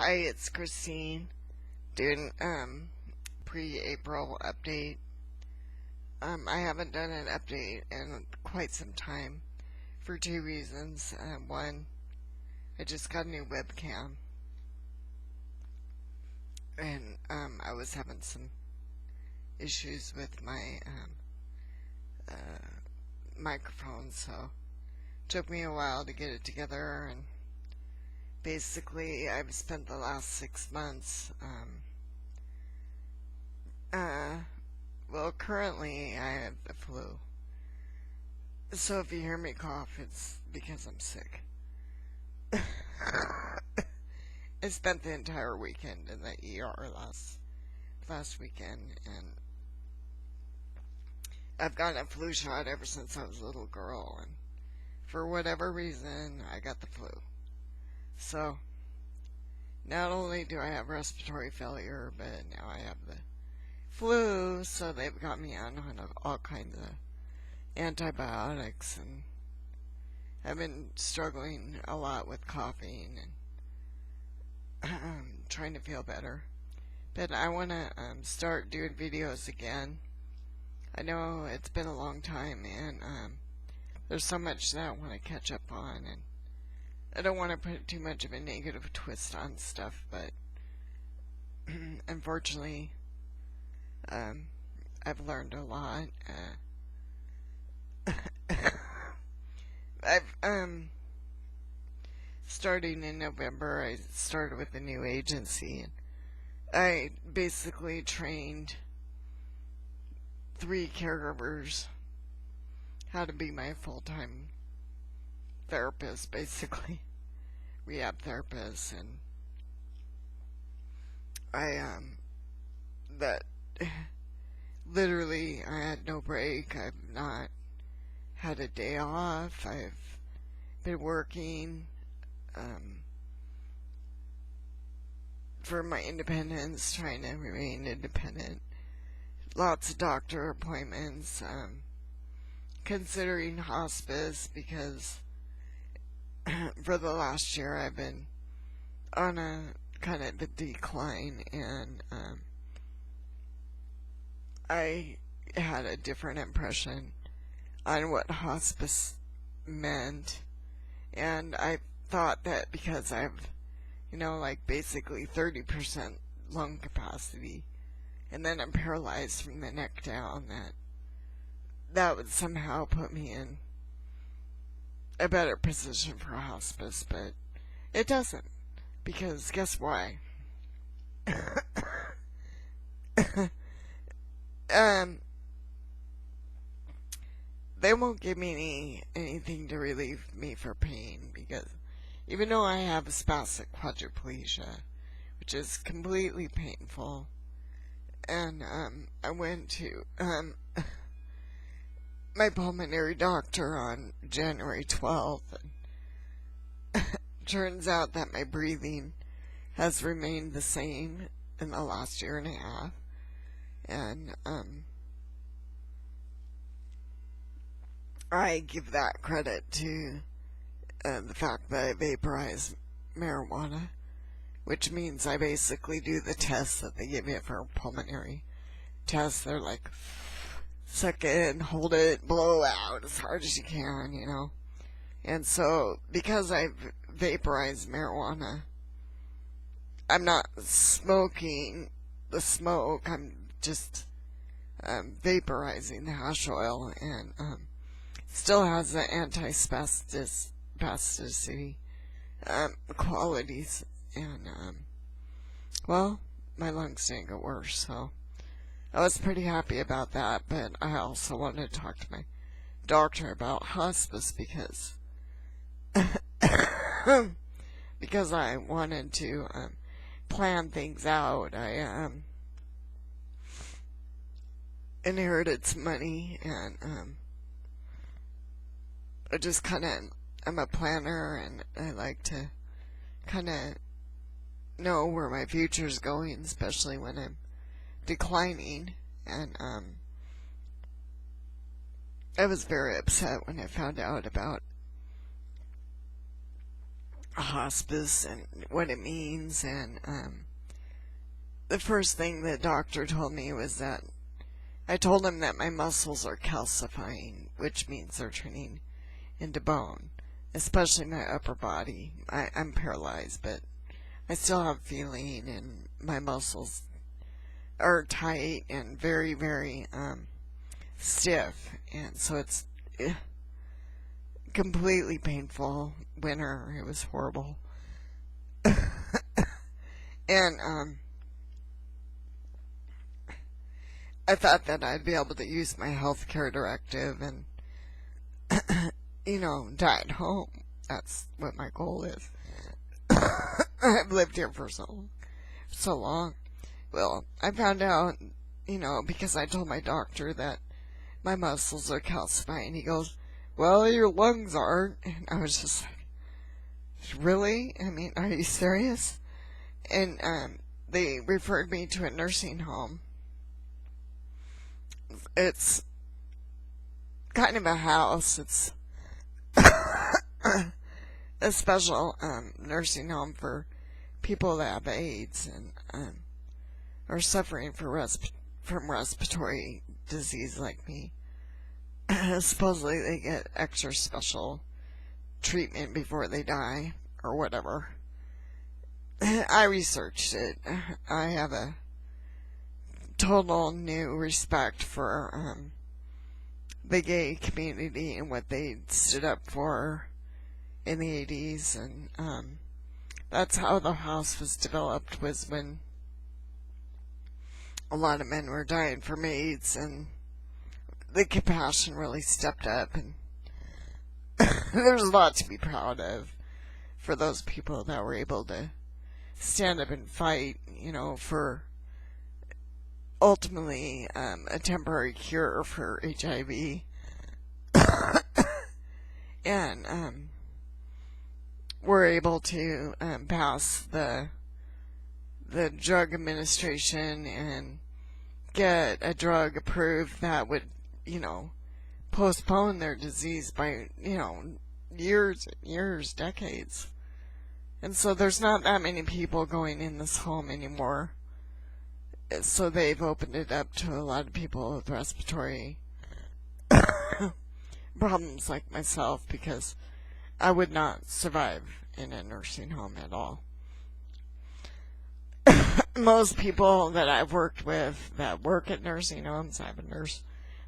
Hi, it's Christine doing pre-April update. I haven't done an update in quite some time for two reasons. One, I just got a new webcam, and I was having some issues with my microphone, so it took me a while to get it together. And basically, I've spent the last 6 months well, currently I have the flu, so if you hear me cough, it's because I'm sick. I spent the entire weekend in the ER last weekend, and I've gotten a flu shot ever since I was a little girl, and for whatever reason, I got the flu. So, not only do I have respiratory failure, but now I have the flu, so they've got me on all kinds of antibiotics, and I've been struggling a lot with coughing and trying to feel better. But I want to start doing videos again. I know it's been a long time, and there's so much that I want to catch up on, and I don't want to put too much of a negative twist on stuff, but unfortunately, I've learned a lot. Starting in November, I started with a new agency, and I basically trained 3 caregivers how to be my full-time therapist, basically rehab therapist, and that literally I had no break. I've not had a day off. I've been working for my independence, trying to remain independent. Lots of doctor appointments, considering hospice, because for the last year I've been on a kind of a decline, and I had a different impression on what hospice meant, and I thought that because I've, like basically 30% lung capacity, and then I'm paralyzed from the neck down, that would somehow put me in a better position for hospice, but it doesn't, because guess why? They won't give me anything to relieve me for pain, because even though I have a spastic quadriplegia, which is completely painful, and I went to my pulmonary doctor on January 12th, and turns out that my breathing has remained the same in the last year and a half, and I give that credit to the fact that I vaporize marijuana, which means I basically do the tests that they give you for pulmonary tests. They're like, suck it and hold it, blow out as hard as you can, And so, because I vaporize marijuana, I'm not smoking the smoke, I'm just vaporizing the hash oil, and still has the anti-spasticity qualities, and well, my lungs didn't get worse, so I was pretty happy about that. But I also wanted to talk to my doctor about hospice, because because I wanted to plan things out. I inherited some money, and I just I'm a planner, and I like to know where my future's going, especially when I'm declining. And I was very upset when I found out about hospice and what it means, and the first thing the doctor told me was that I told him that my muscles are calcifying, which means they're turning into bone, especially my upper body. I'm paralyzed, but I still have feeling, and my muscles are tight and very, very stiff, and so it's completely painful. Winter, it was horrible. And I thought that I'd be able to use my health care directive and die at home. That's what my goal is. I've lived here for so long. Well, I found out, because I told my doctor that my muscles are calcifying. He goes, well, your lungs aren't. And I was just like, really? I mean, are you serious? And they referred me to a nursing home. It's kind of a house. It's a special nursing home for people that have AIDS and are suffering from respiratory disease like me. Supposedly they get extra special treatment before they die or whatever. I researched it. I have a total new respect for the gay community and what they stood up for in the 80s, and that's how the house was developed, was when a lot of men were dying from AIDS, and the compassion really stepped up, and there's a lot to be proud of for those people that were able to stand up and fight, for ultimately a temporary cure for HIV. And we're able to pass the drug administration and get a drug approved that would, postpone their disease by, years, decades. And so there's not that many people going in this home anymore. So they've opened it up to a lot of people with respiratory problems like myself, because I would not survive in a nursing home at all. Most people that I've worked with that work at nursing homes, I have a nurse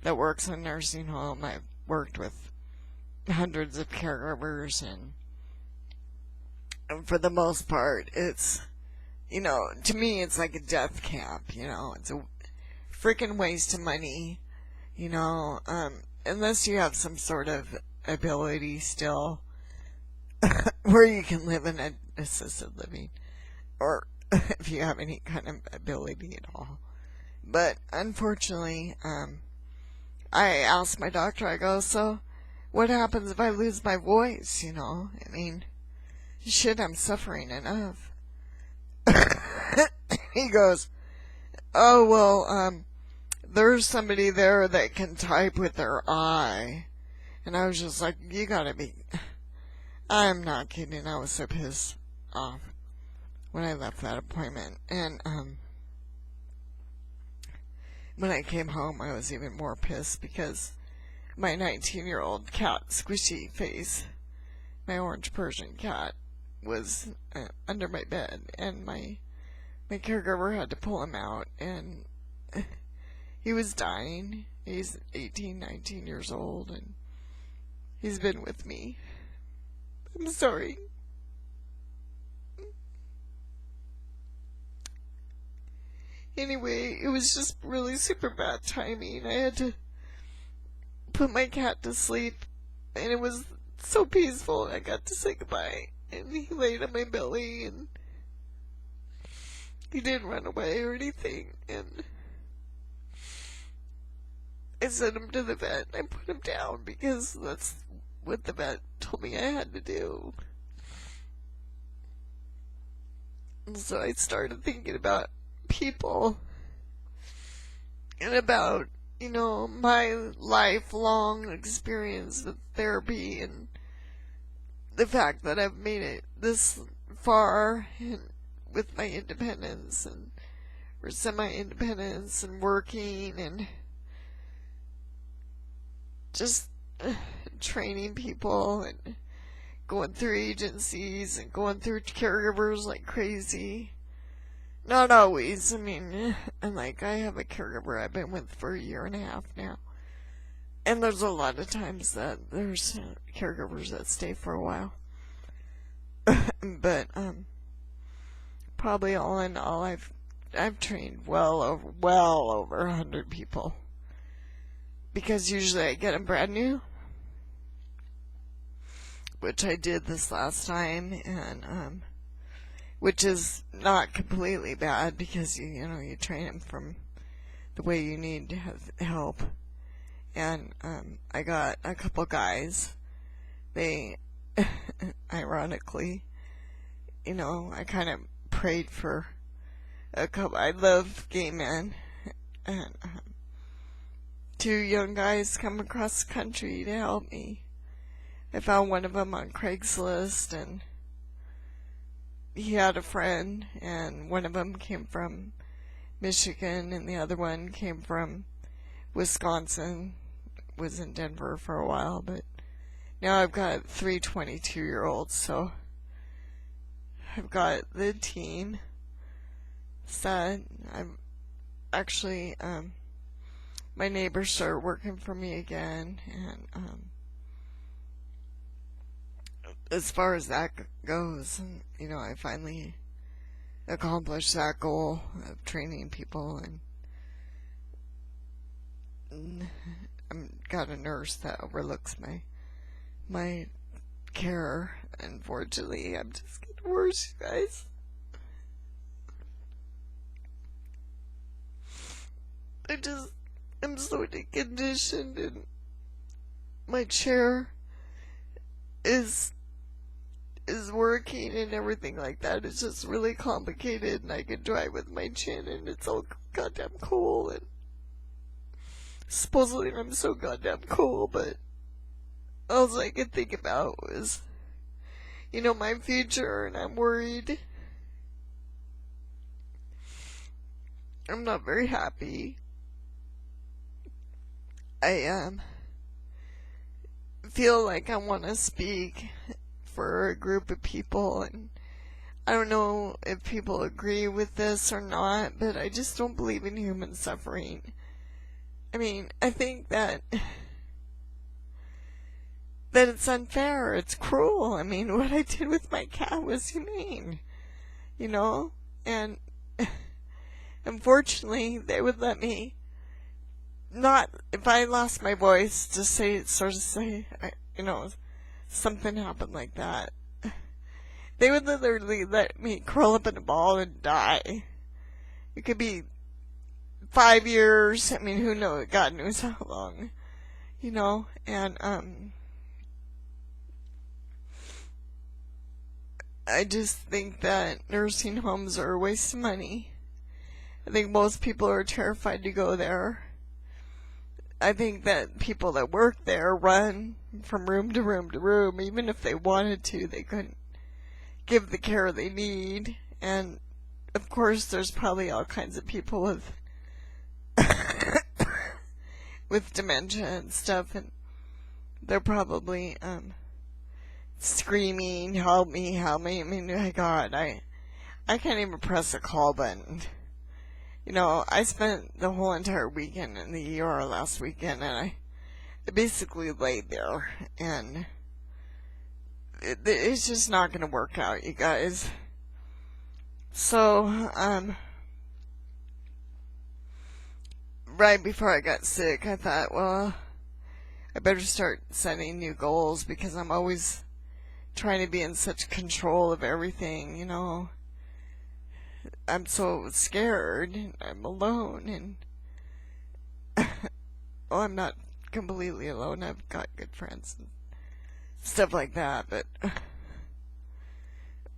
that works in a nursing home. I've worked with hundreds of caregivers, and for the most part, it's, to me, it's like a death camp, it's a freaking waste of money, unless you have some sort of ability still where you can live in an assisted living, or if you have any kind of ability at all. But unfortunately, I asked my doctor, I go, so what happens if I lose my voice, I mean, shit, I'm suffering enough. He goes, oh, well, there's somebody there that can type with their eye. And I was just like, you gotta be, I'm not kidding, I was so pissed off when I left that appointment. And when I came home, I was even more pissed, because my 19-year-old cat, Squishy Face, my orange Persian cat, was under my bed, and my caregiver had to pull him out, and he was dying. He's 18, 19 years old, and he's been with me. I'm sorry. Anyway, it was just really super bad timing. I had to put my cat to sleep, and it was so peaceful, and I got to say goodbye, and he laid on my belly, and he didn't run away or anything, and I sent him to the vet, and I put him down, because that's what the vet told me I had to do. And so I started thinking about people, and about, my lifelong experience with therapy, and the fact that I've made it this far with my independence and or semi-independence and working and just training people and going through agencies and going through caregivers like crazy. Not always, I mean, and like I have a caregiver I've been with for 1.5 years now. And there's a lot of times that there's caregivers that stay for a while. But probably all in all I've trained well over 100 people. Because usually I get them brand new, which I did this last time, and which is not completely bad because you train them from the way you need to have help. And I got a couple guys. They ironically, I kind of prayed for a couple. I love gay men, and 2 young guys come across the country to help me. I found one of them on Craigslist, and he had a friend, and one of them came from Michigan, and the other one came from Wisconsin, was in Denver for a while, but now I've got 3 22-year-olds, so I've got the team set. I'm actually, my neighbors started working for me again, and as far as that goes, I finally accomplished that goal of training people, and I've got a nurse that overlooks my care. Unfortunately, I'm just getting worse, you guys. I'm so deconditioned, and my chair is working and everything like that. It's just really complicated, and I can drive with my chin, and it's all goddamn cool, and supposedly I'm so goddamn cool, but all I could think about was, my future, and I'm worried. I'm not very happy. I feel like I want to speak for a group of people, and I don't know if people agree with this or not, but I just don't believe in human suffering. I mean, I think that it's unfair, it's cruel. I mean, what I did with my cat was humane, and unfortunately they would let me not, if I lost my voice, to say, something happened like that, they would literally let me curl up in a ball and die. It could be 5 years, I mean, who knows, God knows how long, and, I just think that nursing homes are a waste of money. I think most people are terrified to go there. I think that people that work there run from room to room to room. Even if they wanted to, they couldn't give the care they need. And of course, there's probably all kinds of people with with dementia and stuff, and they're probably screaming, help me, help me. I mean, my God, I can't even press a call button. I spent the whole entire weekend in the ER last weekend, and I basically laid there, and it's just not going to work out, you guys. So, right before I got sick, I thought, well, I better start setting new goals, because I'm always trying to be in such control of everything, I'm so scared, and I'm alone, and well, I'm not completely alone. I've got good friends and stuff like that, but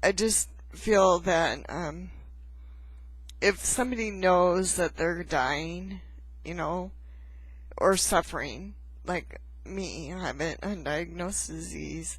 I just feel that if somebody knows that they're dying, or suffering, like me, I have an undiagnosed disease,